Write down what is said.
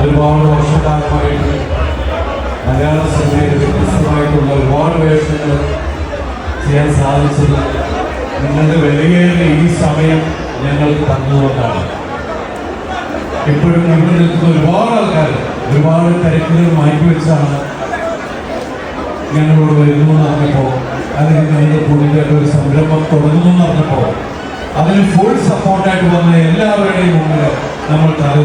ഒരുപാട് വർഷക്കാലമായിട്ട് മലയാള സിനിമയിൽ വ്യത്യസ്തമായിട്ടുള്ള ഒരുപാട് വേഷങ്ങൾ ചെയ്യാൻ സാധിച്ചത് നിങ്ങളുടെ വിലയേറിയ ഈ സമയം ഞങ്ങൾക്ക് തന്നുകൊണ്ടാണ്. ഇപ്പോഴും ഇവിടെ നിൽക്കുന്ന ഒരുപാട് ആൾക്കാർ ഒരുപാട് തിരക്കുകൾ മാറ്റിവെച്ചാണ് ഞങ്ങളോട് വരുന്നു എന്ന് പറഞ്ഞപ്പോൾ, അതിന് ഞങ്ങളുടെ പുതിയതായിട്ട് ഒരു സംരംഭം തുടങ്ങുന്നു എന്ന് പറഞ്ഞപ്പോൾ അതിന് ഫുൾ സപ്പോർട്ടായിട്ട് വന്ന എല്ലാവരുടെയും മുമ്പിൽ നമ്മൾക്കത്